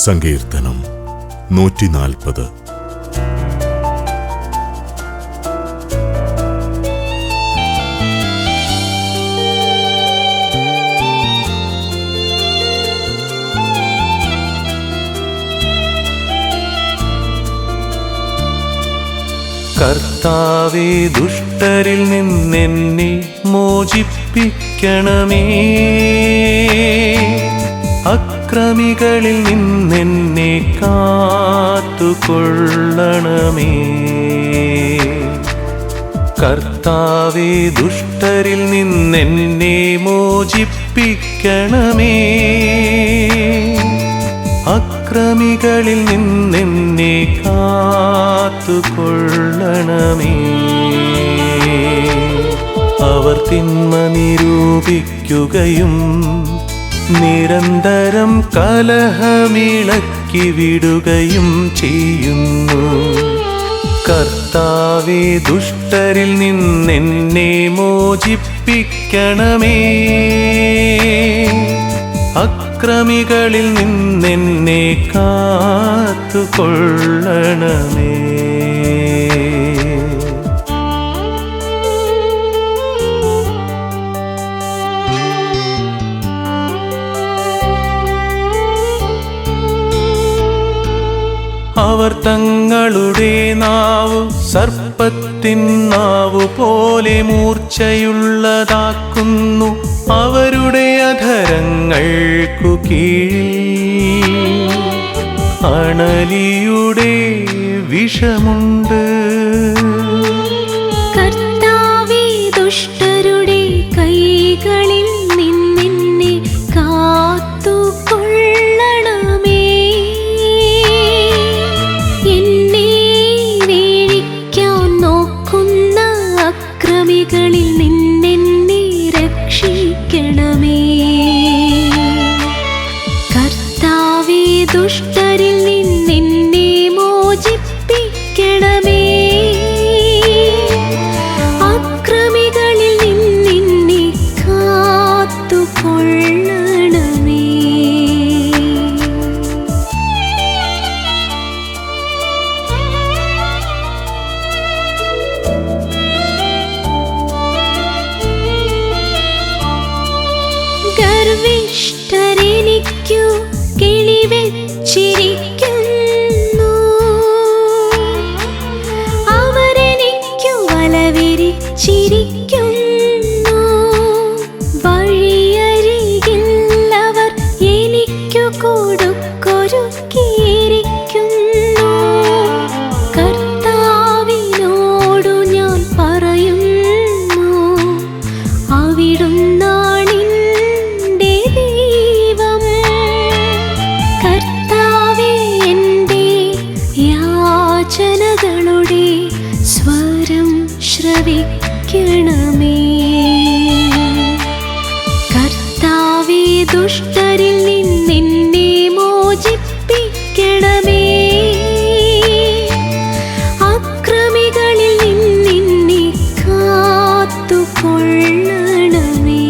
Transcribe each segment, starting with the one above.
സങ്കീർത്തനം 140. കർത്താവേ, ദുഷ്ടരിൽ നിന്നെന്നെ മോചിപ്പിക്കണമേ. അക്രമികളിൽ നിന്നെന്നെ കാത്തുകൊള്ളണമേ. കർത്താവേ, ദുഷ്ടരിൽ നിന്നെന്നെ മോചിപ്പിക്കണമേ. അക്രമികളിൽ നിന്നെന്നെ കാത്തുകൊള്ളണമേ. അവർ തിന്മ നിരൂപിക്കുകയും നിരന്തരം കലഹമിളക്കി വിടുകയും ചെയ്യുന്നു. കർത്താവേ, ദുഷ്ടരിൽ നിന്നെന്നെ മോചിപ്പിക്കണമേ. അക്രമികളിൽ നിന്നെന്നെ കാത്തുകൊള്ളണമേ. അവർ തങ്ങളുടെ നാവ് സർപ്പത്തിൻ നാവു പോലെ മൂർച്ചയുള്ളതാക്കുന്നു. അവരുടെ അധരങ്ങൾക്കു കീഴിൽ അണലിയുടെ വിഷമുണ്ട്. കർത്താവേ, ദുഷ്ടരുടെ കൈകളിൽ നിന്നെന്നെ കാത്തുകൊള്ളണമേ. എന്നെ വീഴിക്കാൻ നോക്കുന്ന അക്രമികളിൽ നിന്നെന്നെ രക്ഷിക്കണമേ. കർത്താവേ, ദുഷ്ടരിൽ നിന്നെന്നെ മോചിപ്പിക്കണമേ. അക്രമികളിൽ നിന്നെന്നെ കാത്തുകൊള്ളണമേ. ഗർവിഷ്ഠരെനിക്കു കിളിവെച്ചിരിക്കുന്നു. അവരെനിക്കു വലവിരിച്ചിരിക്കുന്നു. വഴിയരികിൽ അവർ എനിക്കു കൊടുക്കൊരുക്കിയിരിക്കുന്നു. കർത്താവിനോടു ഞാൻ പറയുന്നു, അവിടുന്നാണെന്റെ ദൈവം. കർത്താവേ, എൻ്റെ യാചനകളുടെ സ്വരം ശ്രവിക്കണമേ. കർത്താവേ, ദുഷ്ടരിൽ നിന്നെന്നെ മോചിപ്പിക്കണമേ. അക്രമികളിൽ നിന്നെന്നെ കാത്തുകൊള്ളണമേ.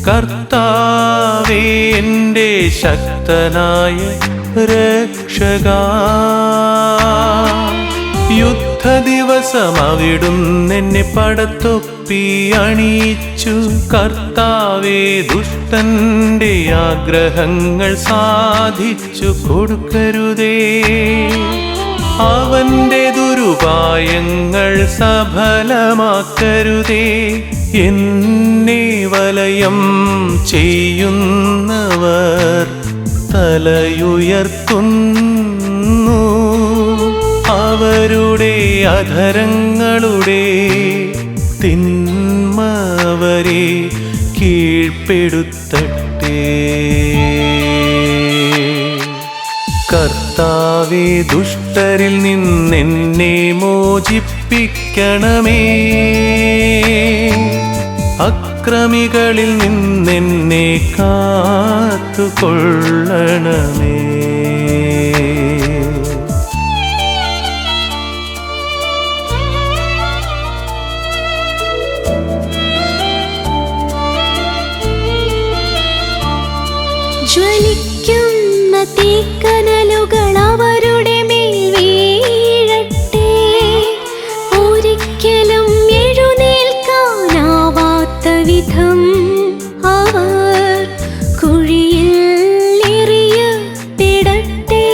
കർത്താവേ, എൻ്റെ ശക്തനായ രക്ഷകാ, യുദ്ധദിവസം അവിടുന്നെന്നെ പടത്തൊപ്പി അണിയിച്ചു. കർത്താവേ, ദുഷ്ടന്റെ ആഗ്രഹങ്ങൾ സാധിച്ചു കൊടുക്കരുതേ. അവന്റെ ദുരുപായങ്ങൾ സഫലമാക്കരുതേ. എന്നെ വലയം ചെയ്യുന്നവർ തലയുയർത്തുന്നു. അവരുടെ അധരങ്ങളുടെ തിന്മ അവരെ കീഴ്പ്പെടുത്തട്ടെ. കർത്താവേ, ദുഷ്ടരിൽ നിന്നെന്നെ മോചിപ്പിക്കണമേ. അക്രമികളിൽ നിന്നെന്നെ കാത്തു കാത്തുകൊള്ളണമേ. ജ്വലിക്കുന്ന തീക്കനലുകൾ അവരുടെ മേൽ വീഴട്ടെ. ഒരിക്കലും എഴുന്നേൽക്കാനാവാത്ത വിധം അവർ കുഴിയിൽ എറിയപ്പെടട്ടെ.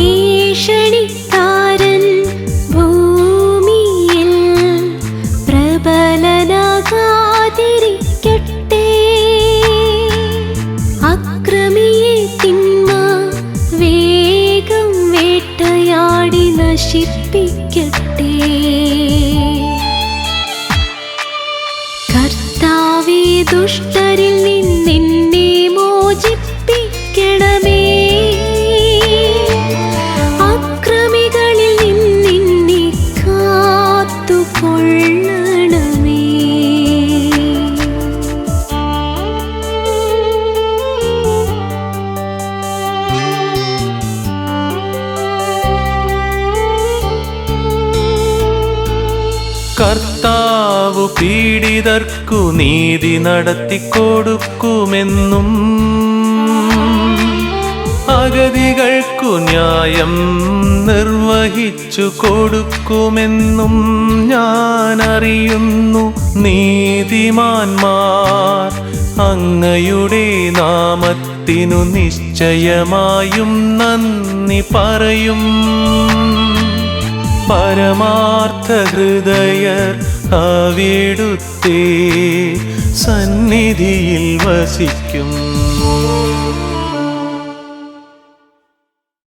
ഏഷണിക്കാരൻ ഭൂമിയിൽ പ്രബലനാകാതിരിക്കട്ടെ. അക്രമിയെ തിന്മ വേഗം വേട്ടയാടി നശിപ്പിക്കട്ടെ. കർത്താവേ, ദുഷ്ടരിൽ നിന്നെന്നെ മോചിപ്പിക്കണമേ. അക്രമികളിൽ നിന്നെന്നെ കാത്തുകൊള്ളണമേ. കർത്താവു പീഡിതർക്കു നീതി നടത്തിക്കൊടുക്കുമെന്നും അഗതികൾക്കു ന്യായം നിർവഹിച്ചു കൊടുക്കുമെന്നും ഞാൻ അറിയുന്നു. നീതിമാന്മാർ അങ്ങയുടെ നാമത്തിനു നിശ്ചയമായും നന്ദി പറയും. പരമാർത്ഥ ഹൃദയർ അവിടുത്തെ സന്നിധിയിൽ വസിക്കും.